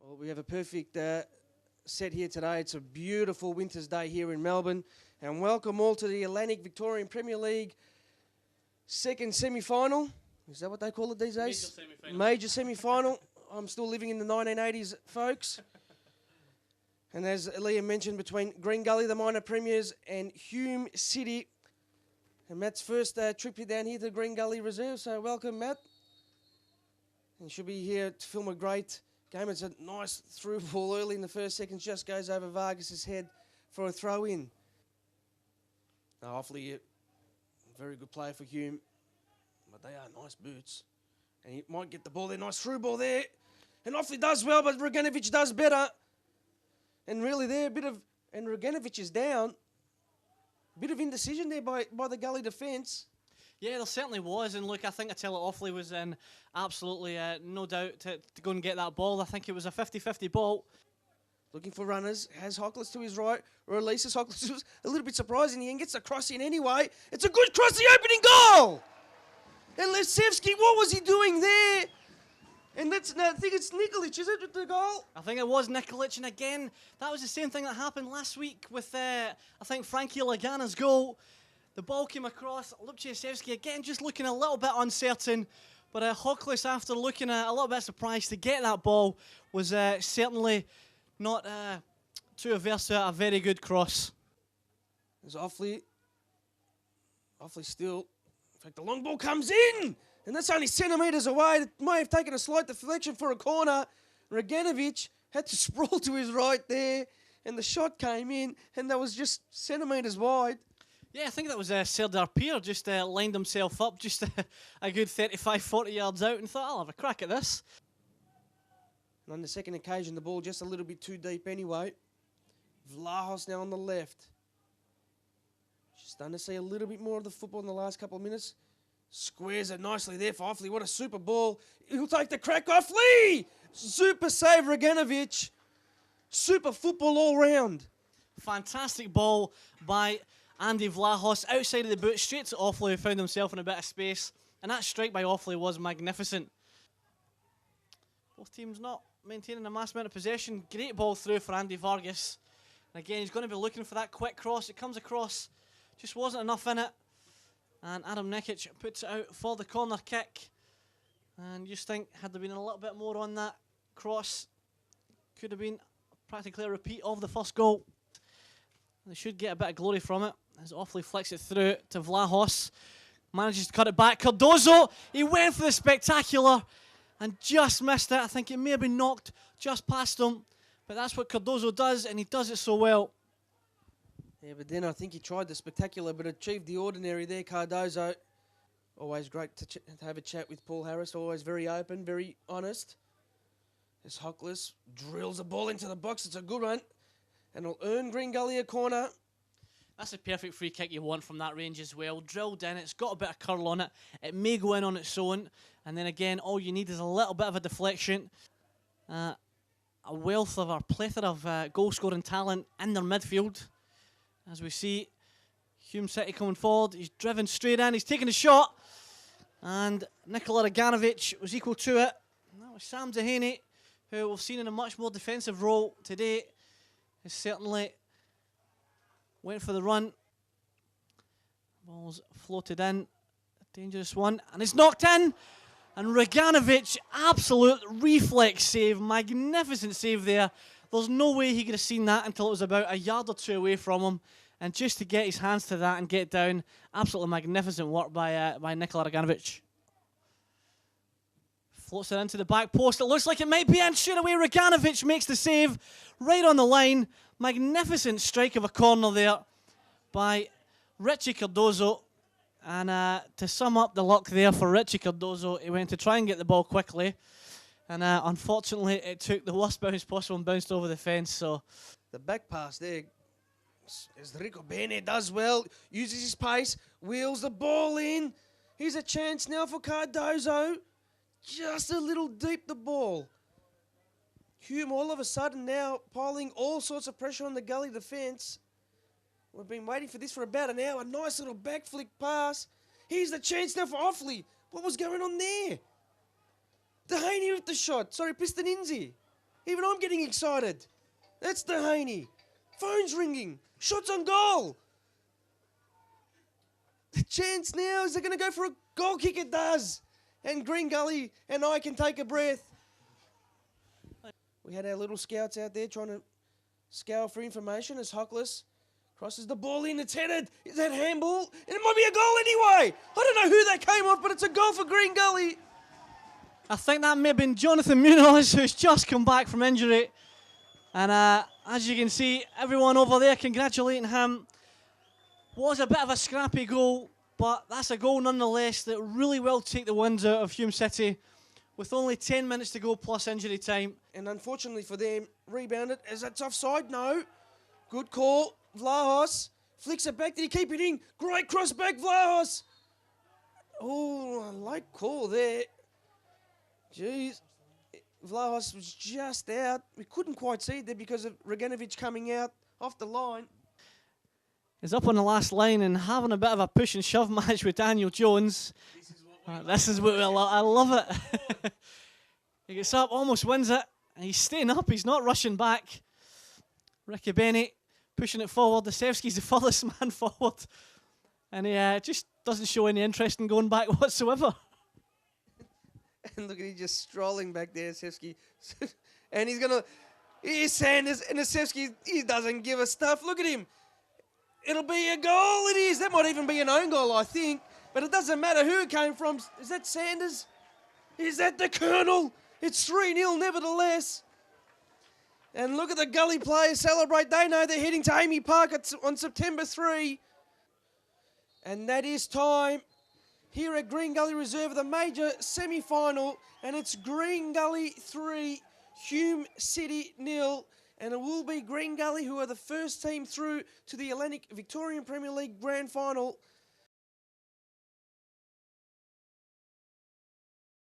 Well, we have a perfect set here today. It's a beautiful winter's day here in Melbourne. And welcome all to the Alanic Victorian Premier League second semi-final. Is that what they call it these days? Major semi-final. Major semi-final. I'm still living in the 1980s, folks. And as Liam mentioned, between Green Gully, the minor premiers, and Hume City. And Matt's first trip down here to the Green Gully Reserve. So welcome, Matt. And should be here to film a great game. It's a nice through ball early in the first seconds. Just goes over Vargas's head for a throw in. Now, Offley, a very good player for Hume. But they are nice boots. And he might get the ball there. Nice through ball there. And Offley does well, but Roganovic does better. And really there, and Roganovic is down. A bit of indecision there by the Gully defence. Yeah, there certainly was, and look, I think Attila Offley was in absolutely no doubt to go and get that ball. I think it was a 50-50 ball. Looking for runners, has Hockless to his right, releases Hockless. Was a little bit surprising, he gets the cross in anyway. It's a good cross, the opening goal! And Lesevsky, what was he doing there? And I think it's Nikolic, is it, with the goal? I think it was Nikolic, and again, that was the same thing that happened last week with, I think, Frankie Lagana's goal. The ball came across, Lukaczewski again just looking a little bit uncertain, but Hockless, after looking a little bit surprised to get that ball, was certainly not too averse to a very good cross. There's Offley still. In fact, the long ball comes in, and that's only centimetres away. It may have taken a slight deflection for a corner. Roganovic had to sprawl to his right there, and the shot came in, and that was just centimetres wide. Yeah, I think that was Serdar Peer just lined himself up just a good 35-40 yards out and thought, I'll have a crack at this. And on the second occasion, the ball just a little bit too deep anyway. Vlahos now on the left. Just starting to see a little bit more of the football in the last couple of minutes. Squares it nicely there for Offley. What a super ball. He'll take the crack. Offley! Super save, Roganovic. Super football all round. Fantastic ball by Andy Vlahos, outside of the boot, straight to Offley, who found himself in a bit of space. And that strike by Offley was magnificent. Both teams not maintaining a mass amount of possession. Great ball through for Andy Vargas. And again, he's going to be looking for that quick cross. It comes across, just wasn't enough in it. And Adam Nikic puts it out for the corner kick. And you just think, had there been a little bit more on that cross, could have been practically a repeat of the first goal. They should get a bit of glory from it, as Offley flicks it through to Vlahos. Manages to cut it back. Cardozo, he went for the spectacular and just missed it. I think it may have been knocked just past him, but that's what Cardozo does, and he does it so well. Yeah, but then I think he tried the spectacular, but achieved the ordinary there, Cardozo. Always great to have a chat with Paul Harris, always very open, very honest. As Hockless drills the ball into the box, it's a good one. And it'll earn Green Gully a corner. That's a perfect free kick you want from that range as well. Drilled in, it's got a bit of curl on it. It may go in on its own. And then again, all you need is a little bit of a deflection. A wealth of a plethora of goal-scoring talent in their midfield. As we see Hume City coming forward. He's driven straight in. He's taken a shot. And Nikola Roganovic was equal to it. And that was Sam Dehaney, who we've seen in a much more defensive role today. He certainly went for the run. Ball's floated in. A dangerous one. And it's knocked in. And Roganovic, absolute reflex save. Magnificent save there. There's no way he could have seen that until it was about a yard or two away from him. And just to get his hands to that and get down, absolutely magnificent work by Nikola Roganovic. Floats it into the back post. It looks like it might be in. Straight away, Roganovic makes the save right on the line. Magnificent strike of a corner there by Richie Cardozo. And to sum up the luck there for Richie Cardozo, he went to try and get the ball quickly. And unfortunately, it took the worst bounce possible and bounced over the fence. So the back pass there, as Rico Bene does well, uses his pace, wheels the ball in. Here's a chance now for Cardozo. Just a little deep the ball. Hume all of a sudden now piling all sorts of pressure on the Gully defence. We've been waiting for this for about an hour. Nice little back flick pass. Here's the chance now for Offley. What was going on there? Dehaney with the shot. Sorry, Pistaninzi. Even I'm getting excited. That's Dehaney. Phone's ringing. Shots on goal. The chance now, is they're going to go for a goal kick? It does. And Green Gully and I can take a breath. We had our little scouts out there trying to scour for information as Huckless crosses the ball in. It's headed. Is that handball? And it might be a goal anyway. I don't know who that came off, but it's a goal for Green Gully. I think that may have been Jonathan Munoz, who's just come back from injury. And as you can see, everyone over there congratulating him. Was a bit of a scrappy goal, but that's a goal nonetheless that really will take the winds out of Hume City with only 10 minutes to go plus injury time. And unfortunately for them, rebounded as that's offside. No. Good call. Vlahos flicks it back. Did he keep it in? Great cross back, Vlahos. Oh, late call there. Jeez. Vlahos was just out. We couldn't quite see it there because of Reganovic coming out off the line. He's up on the last line and having a bit of a push and shove match with Daniel Jones. This is what we love. I love it. He gets up, almost wins it, and he's staying up. He's not rushing back. Ricky Bennett pushing it forward. Dasevsky's the furthest man forward. And he just doesn't show any interest in going back whatsoever. And look at him just strolling back there, Dasevsky. And here's Sanders, and Dasevsky, he doesn't give a stuff. Look at him. It'll be a goal. It is. That might even be an own goal, I think. But it doesn't matter who it came from. Is that Sanders? Is that the Colonel? It's 3-0 nevertheless. And look at the Gully players celebrate. They know they're heading to Amy Park on September 3. And that is time here at Green Gully Reserve, the major semi-final. And it's Green Gully 3, Hume City 0. And it will be Green Gully who are the first team through to the Alanic Victorian Premier League Grand Final.